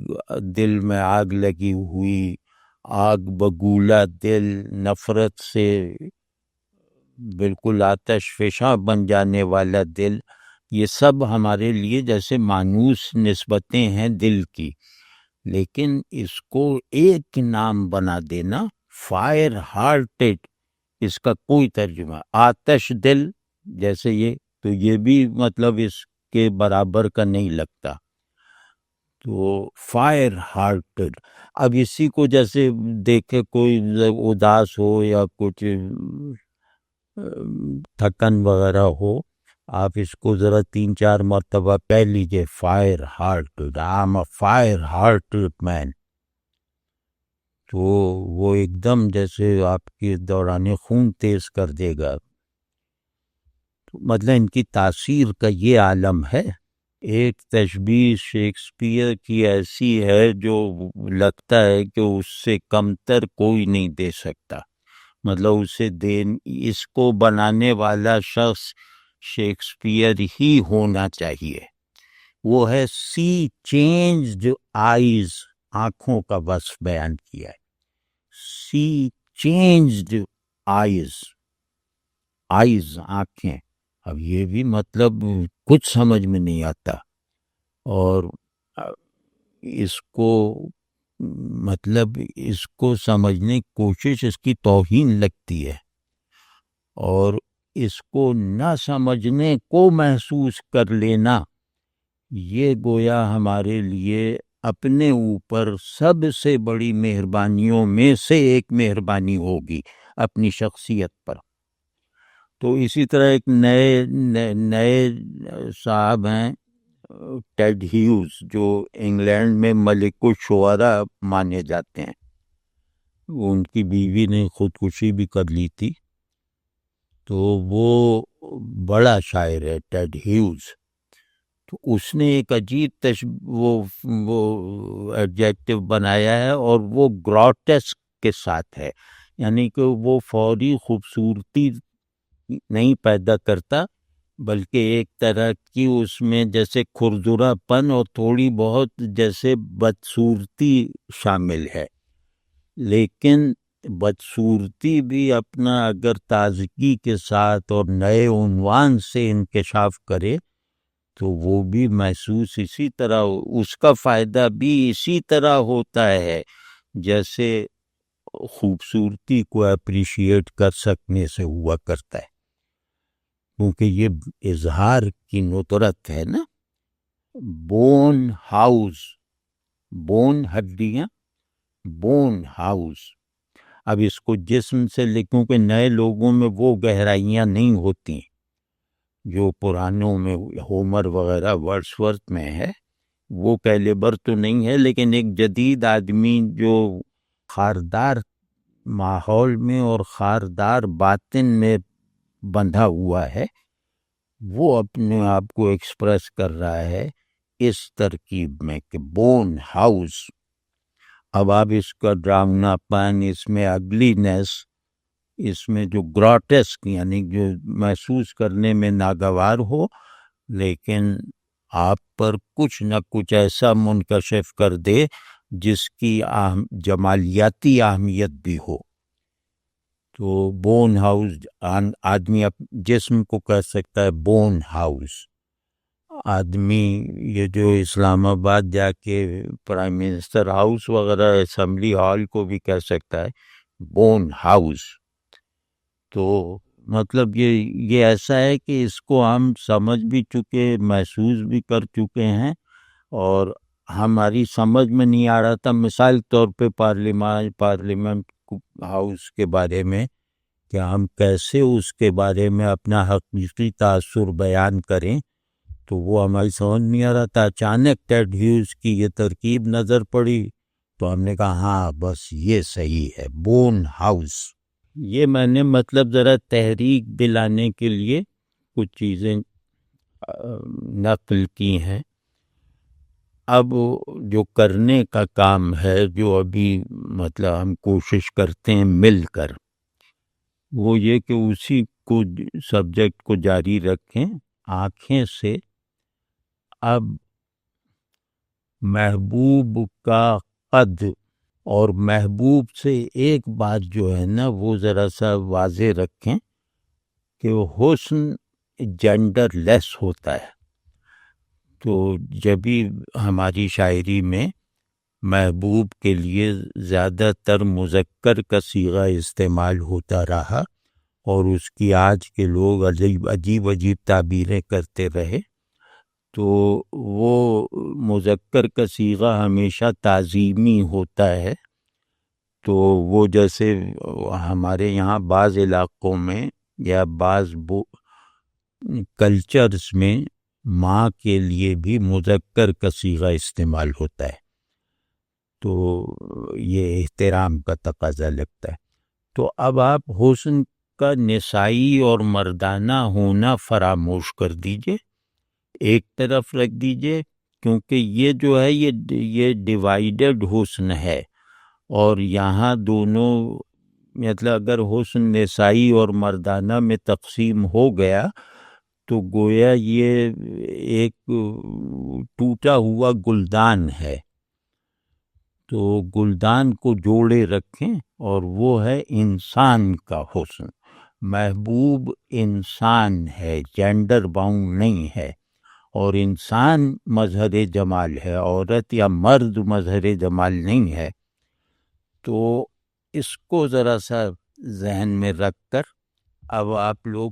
دل میں آگ لگی ہوئی، آگ بگولا دل، نفرت سے بالکل آتش فشاں بن جانے والا دل، یہ سب ہمارے لیے جیسے مانوس نسبتیں ہیں دل کی، لیکن اس کو ایک نام بنا دینا، فائر ہارٹڈ، اس کا کوئی ترجمہ، آتش دل جیسے یہ، تو یہ بھی مطلب اس کے برابر کا نہیں لگتا. تو فائر ہارٹڈ. اب اسی کو جیسے دیکھے کوئی اداس ہو یا کچھ تھکن وغیرہ ہو، آپ اس کو ذرا 3-4 مرتبہ کہہ لیجئے، fire hearted, I am a fire hearted man. تو وہ ایک دم جیسے آپ کے دوران خون تیز کر دے گا. مطلب ان کی تاثیر کا یہ عالم ہے. ایک تشبیہ شیکسپیئر کی ایسی ہے جو لگتا ہے کہ اس سے کمتر کوئی نہیں دے سکتا. مطلب اسے اس کو بنانے والا شخص شیکسپیئر ہی ہونا چاہیے. وہ ہے سی چینجڈ آئیز، آنکھوں کا وصف بیان کیا ہے. سی چینجڈ آئیز، آئیز آنکھیں. اب یہ بھی مطلب کچھ سمجھ میں نہیں آتا، اور اس کو مطلب اس کو سمجھنے کی کوشش اس کی توہین لگتی ہے، اور اس کو نہ سمجھنے کو محسوس کر لینا یہ گویا ہمارے لیے اپنے اوپر سب سے بڑی مہربانیوں میں سے ایک مہربانی ہوگی اپنی شخصیت پر. تو اسی طرح ایک نئے صاحب ہیں ٹیڈ ہیوز، جو انگلینڈ میں ملک الشعراء مانے جاتے ہیں. ان کی بیوی نے خودکشی بھی کر لی تھی. تو وہ بڑا شاعر ہے ٹیڈ ہیوز. تو اس نے ایک عجیب وہ ایڈجیکٹو بنایا ہے، اور وہ گروٹیسک کے ساتھ ہے، یعنی کہ وہ فوری خوبصورتی نہیں پیدا کرتا، بلکہ ایک طرح کی اس میں جیسے کھردرا پن اور تھوڑی بہت جیسے بدصورتی شامل ہے. لیکن بدصورتی بھی اپنا اگر تازگی کے ساتھ اور نئے عنوان سے انکشاف کرے تو وہ بھی محسوس اسی طرح، اس کا فائدہ بھی اسی طرح ہوتا ہے جیسے خوبصورتی کو اپریشیٹ کر سکنے سے ہوا کرتا ہے، کیونکہ یہ اظہار کی ندرت ہے نا. بون ہاؤس، بون ہڈیاں، بون ہاؤس. اب اس کو جسم سے لکھوں کہ نئے لوگوں میں وہ گہرائیاں نہیں ہوتی جو پرانوں میں ہومر وغیرہ ورڈسورتھ میں ہے. وہ کیلیبر تو نہیں ہے، لیکن ایک جدید آدمی جو خاردار ماحول میں اور خاردار باطن میں بندھا ہوا ہے، وہ اپنے آپ کو ایکسپریس کر رہا ہے اس ترکیب میں کہ بون ہاؤس. اب آپ اس کا ڈراؤنا پن، اس میں اگلینس، اس میں جو گروٹیسک یعنی جو محسوس کرنے میں ناگوار ہو، لیکن آپ پر کچھ نہ کچھ ایسا منکشف کر دے جس کی جمالیاتی اہمیت بھی ہو. تو بون ہاؤس آدمی جسم کو کہہ سکتا ہے بون ہاؤس. آدمی یہ جو اسلام آباد جا کے پرائم منسٹر ہاؤس وغیرہ اسمبلی ہال کو بھی کہہ سکتا ہے بون ہاؤس. تو مطلب یہ ایسا ہے کہ اس کو ہم سمجھ بھی چکے، محسوس بھی کر چکے ہیں، اور ہماری سمجھ میں نہیں آ رہا تھا. مثال طور پہ پارلیمنٹ ہاؤس کے بارے میں کہ ہم کیسے اس کے بارے میں اپنا حقیقی تاثر بیان کریں، تو وہ ہماری سمجھ نہیں آ رہا تھا. اچانک ٹیڈ ہیوز کی یہ ترکیب نظر پڑی تو ہم نے کہا ہاں بس یہ صحیح ہے، بون ہاؤس. یہ میں نے مطلب ذرا تحریک دلانے کے لیے کچھ چیزیں نقل کی ہیں. اب جو کرنے کا کام ہے، جو ابھی مطلب ہم کوشش کرتے ہیں مل کر، وہ یہ کہ اسی کو سبجیکٹ کو جاری رکھیں آنکھیں سے. اب محبوب کا قد، اور محبوب سے ایک بات جو ہے نا وہ ذرا سا واضح رکھیں کہ حسن جینڈر لیس ہوتا ہے. تو جب بھی ہماری شاعری میں محبوب کے لیے زیادہ تر مذکر کا صیغہ استعمال ہوتا رہا اور اس کی آج کے لوگ عجیب تعبیریں کرتے رہے، تو وہ مذکر کا صیغہ ہمیشہ تعظیمی ہوتا ہے. تو وہ جیسے ہمارے یہاں بعض علاقوں میں یا بعض کلچرز میں ماں کے لیے بھی مذکر کا صیغہ استعمال ہوتا ہے، تو یہ احترام کا تقاضا لگتا ہے. تو اب آپ حسن کا نسائی اور مردانہ ہونا فراموش کر دیجئے، ایک طرف رکھ دیجئے، کیونکہ یہ جو ہے یہ ڈیوائیڈڈ حسن ہے، اور یہاں دونوں مطلب اگر حسن نسائی اور مردانہ میں تقسیم ہو گیا تو گویا یہ ایک ٹوٹا ہوا گلدان ہے. تو گلدان کو جوڑے رکھیں، اور وہ ہے انسان کا حسن. محبوب انسان ہے، جینڈر باؤنڈ نہیں ہے، اور انسان مظہر جمال ہے، عورت یا مرد مظہر جمال نہیں ہے. تو اس کو ذرا سا ذہن میں رکھ کر اب آپ لوگ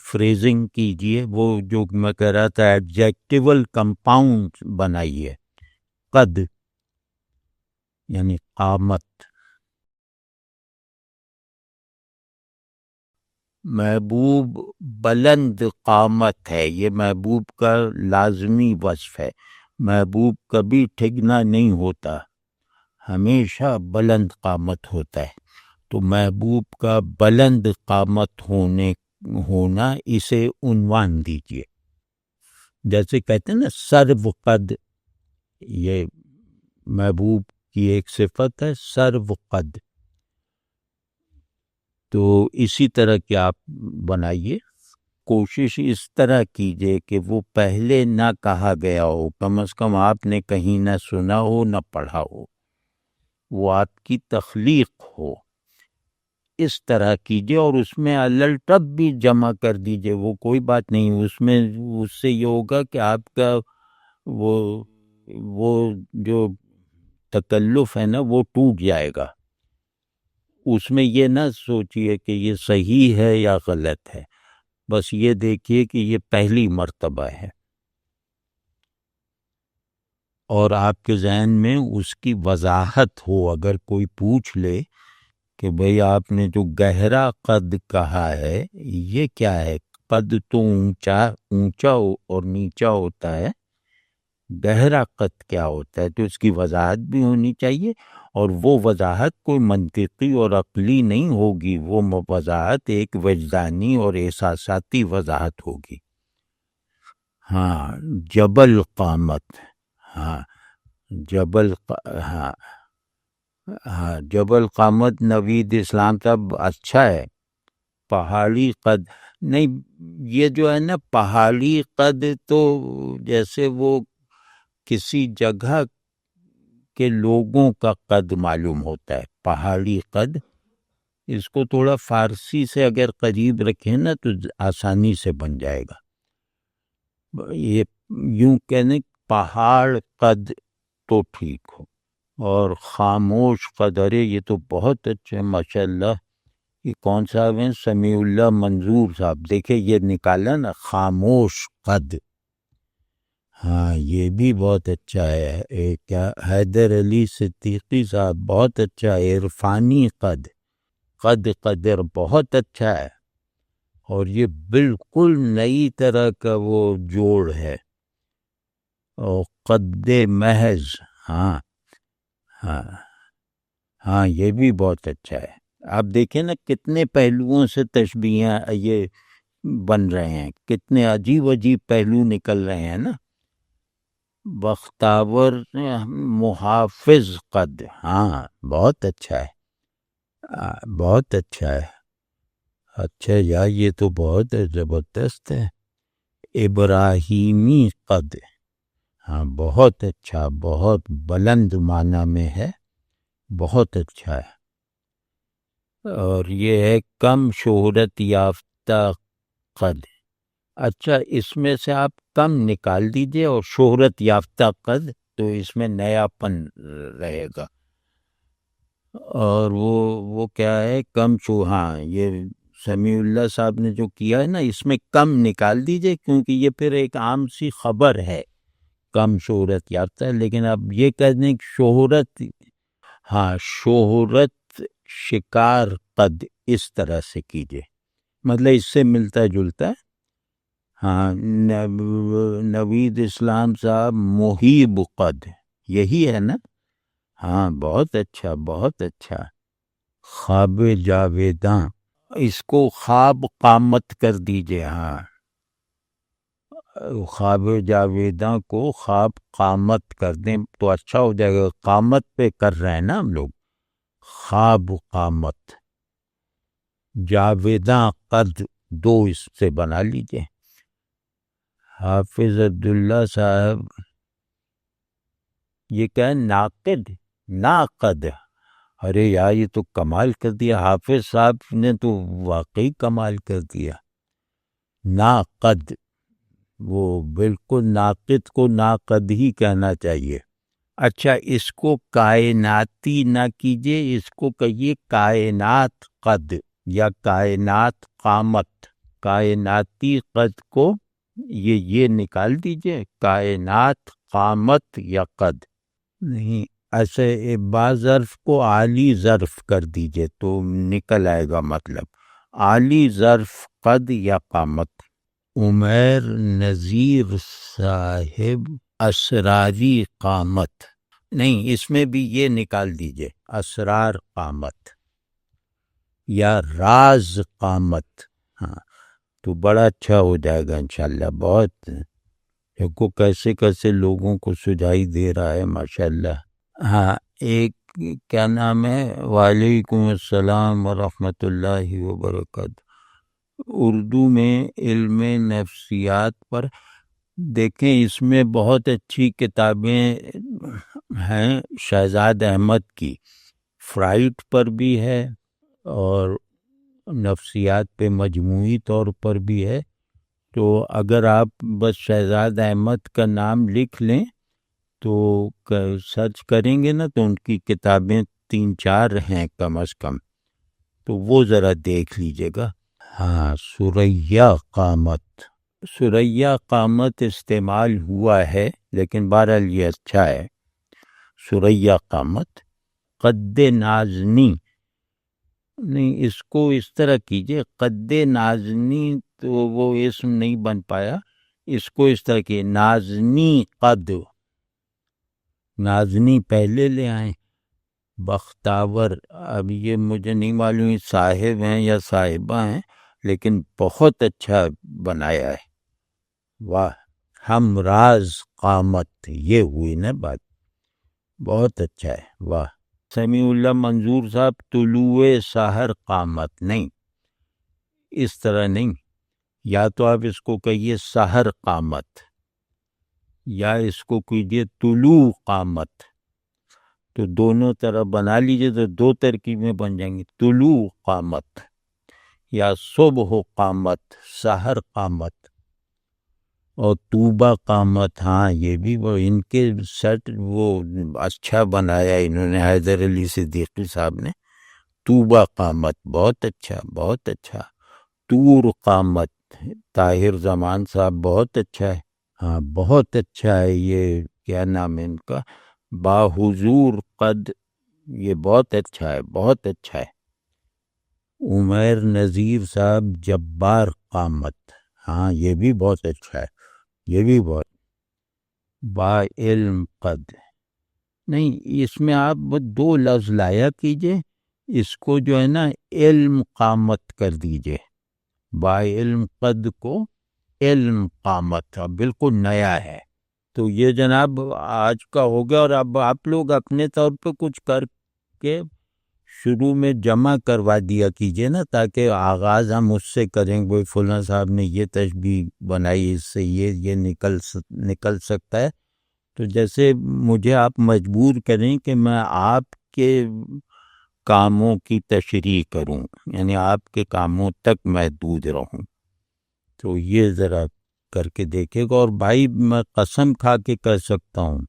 فریزنگ کیجئے، وہ جو میں کہہ رہا تھا ایڈجیکٹیول کمپاؤنڈ بنائیے. قد یعنی قامت، محبوب بلند قامت ہے، یہ محبوب کا لازمی وصف ہے. محبوب کبھی ٹھگنا نہیں ہوتا، ہمیشہ بلند قامت ہوتا ہے. تو محبوب کا بلند قامت ہونا اسے عنوان دیجئے. جیسے کہتے ہیں نا سرو قد، یہ محبوب کی ایک صفت ہے سرو قد. تو اسی طرح کہ آپ بنائیے، کوشش اس طرح کیجئے کہ وہ پہلے نہ کہا گیا ہو، کم از کم آپ نے کہیں نہ سنا ہو نہ پڑھا ہو، وہ آپ کی تخلیق ہو. اس طرح کیجئے، اور اس میں الٹب بھی جمع کر دیجئے، وہ کوئی بات نہیں. اس سے یہ ہوگا کہ آپ کا وہ جو تکلف ہے نا وہ ٹوٹ جائے گا. اس میں یہ نہ سوچئے کہ یہ صحیح ہے یا غلط ہے، بس یہ دیکھیے کہ یہ پہلی مرتبہ ہے، اور آپ کے ذہن میں اس کی وضاحت ہو. اگر کوئی پوچھ لے کہ بھئی آپ نے جو گہرا قد کہا ہے یہ کیا ہے؟ قد تو اونچا اور نیچا ہوتا ہے، گہرا قد کیا ہوتا ہے؟ تو اس کی وضاحت بھی ہونی چاہیے، اور وہ وضاحت کوئی منطقی اور عقلی نہیں ہوگی، وہ وضاحت ایک وجدانی اور احساساتی وضاحت ہوگی. ہاں جبل قامت، ہاں جبل قامت نوید اسلام صاحب اچھا ہے. پہاڑی قد نہیں، یہ جو ہے نا پہاڑی قد تو جیسے وہ کسی جگہ کے لوگوں کا قد معلوم ہوتا ہے. پہاڑی قد، اس کو تھوڑا فارسی سے اگر قریب رکھیں نا تو آسانی سے بن جائے گا. یہ یوں کہنے پہاڑ قد تو ٹھیک ہو، اور خاموش قد، ارے یہ تو بہت اچھے ماشاءاللہ. یہ کون صاحب ہیں؟ سمیع اللہ منظور صاحب. دیکھیں یہ نکالا نا خاموش قد. ہاں یہ بھی بہت اچھا ہے. کیا حیدر علی صدیقی صاحب بہت اچھا ہے. عرفانی قد، قدر بہت اچھا ہے، اور یہ بالکل نئی طرح کا وہ جوڑ ہے. اور قد محض، ہاں ہاں ہاں یہ بھی بہت اچھا ہے. آپ دیکھیں نا کتنے پہلوؤں سے تشبیہیں یہ بن رہے ہیں، کتنے عجیب پہلو نکل رہے ہیں نا. بختاور محافظ قد، ہاں بہت اچھا ہے، بہت اچھا ہے. اچھا یا یہ تو بہت زبردست ہے. ابراہیمی قد، ہاں بہت اچھا، بہت بلند معنی میں ہے، بہت اچھا ہے. اور یہ ہے کم شہرت یافتہ قد. اچھا اس میں سے آپ کم نکال دیجئے اور شہرت یافتہ قد، تو اس میں نیا پن رہے گا. اور وہ کیا ہے کم ہاں یہ سمیع اللہ صاحب نے جو کیا ہے نا اس میں کم نکال دیجئے، کیونکہ یہ پھر ایک عام سی خبر ہے، کم شہرت یافتہ ہے. لیکن اب یہ کہہ دیں کہ شہرت، ہاں شہرت شکار قد، اس طرح سے کیجئے، مطلب اس سے ملتا جلتا ہے. ہاں نوید اسلام صاحب محیب قد، یہی ہے نا؟ ہاں بہت اچھا بہت اچھا. خواب جاویداں، اس کو خواب قامت کر دیجئے. ہاں خواب جاویداں کو خواب قامت کر دیں تو اچھا ہو جائے گا. قامت پہ کر رہے ہیں نا ہم لوگ، خواب قامت. جاویداں قد دو اس سے بنا لیجئے. حافظ عبداللہ صاحب، یہ کیا ہے ناقد ناقد؟ ارے یار یہ تو کمال کر دیا، حافظ صاحب نے تو واقعی کمال کر دیا. ناقد، وہ بالکل ناقد کو ناقد ہی کہنا چاہیے. اچھا اس کو کائناتی نہ کیجئے، اس کو کہیے کائنات قد یا کائنات قامت. کائناتی قد کو یہ نکال دیجئے، کائنات قامت یا قد نہیں. ایسے بعض ظرف کو عالی ظرف کر دیجئے تو نکل آئے گا مطلب، عالی ظرف قد یا قامت. عمیر نذیر صاحب اسراری قامت، نہیں اس میں بھی یہ نکال دیجئے اسرار قامت یا راز قامت. ہاں تو بڑا اچھا ہو جائے گا انشاءاللہ. بہت کو کیسے کیسے لوگوں کو سجائی دے رہا ہے ماشاءاللہ. ہاں ایک کیا نام ہے، وعلیکم السلام ورحمۃ اللہ وبرکاتہ. اردو میں علم نفسیات پر دیکھیں، اس میں بہت اچھی کتابیں ہیں شہزاد احمد کی، فرائڈ پر بھی ہے اور نفسیات پہ مجموعی طور پر بھی ہے. تو اگر آپ بس شہزاد احمد کا نام لکھ لیں تو سرچ کریں گے نا تو ان کی کتابیں 3-4 ہیں کم از کم، تو وہ ذرا دیکھ لیجئے گا. ہاں ثریا قامت، ثریا قامت استعمال ہوا ہے لیکن بہرحال یہ اچھا ہے. ثریا قامت. قد نازنی نہیں، اس کو اس طرح کیجئے قد نازنی، تو وہ اسم نہیں بن پایا. اس کو اس طرح کی نازنی قد، نازنی پہلے لے آئیں. بختاور، اب یہ مجھے نہیں معلوم صاحب ہیں یا صاحبہ ہیں، لیکن بہت اچھا بنایا ہے. واہ. ہمراز قامت، یہ ہوئی نا بات، بہت اچھا ہے. واہ. سمیع اللہ منظور صاحب طلوع سحر قامت، نہیں اس طرح نہیں، یا تو آپ اس کو کہیے سحر قامت یا اس کو کیجیے طلوع قامت. تو دونوں طرح بنا لیجئے تو 2 ترکیبیں بن جائیں گی، طلوع قامت یا صبح قامت، سحر قامت. اور طوبہ قامت، ہاں یہ بھی وہ ان کے سیٹ وہ اچھا بنایا انہوں نے، حیدر علی صدیقی صاحب نے. طوبہ قامت بہت اچھا بہت اچھا. طور قامت طاہر زمان صاحب بہت اچھا ہے. ہاں بہت اچھا ہے. یہ کیا نام ہے ان کا، با حضور قد، یہ بہت اچھا ہے بہت اچھا ہے. عمیر نذیر صاحب جبار قامت، ہاں یہ بھی بہت اچھا ہے، یہ بھی بہت. با علم قد نہیں، اس میں آپ 2 لفظ لایا کیجئے، اس کو جو ہے نا علم قامت کر دیجئے. با علم قد کو علم قامت، بالکل نیا ہے. تو یہ جناب آج کا ہو گیا، اور اب آپ لوگ اپنے طور پہ کچھ کر کے شروع میں جمع کروا دیا کیجئے نا، تاکہ آغاز ہم اس سے کریں. کوئی فلاں صاحب نے یہ تشبیہ بنائی، اس سے یہ نکل سکتا ہے. تو جیسے مجھے آپ مجبور کریں کہ میں آپ کے کاموں کی تشریح کروں، یعنی آپ کے کاموں تک محدود رہوں. تو یہ ذرا کر کے دیکھے گا. اور بھائی میں قسم کھا کے کہہ سکتا ہوں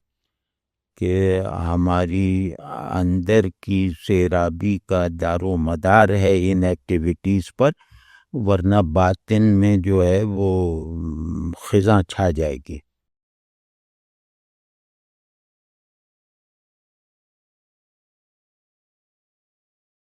کہ ہماری اندر کی سیرابی کا دار و مدار ہے ان ایکٹیویٹیز پر، ورنہ باطن میں جو ہے وہ خزاں چھا جائے گی.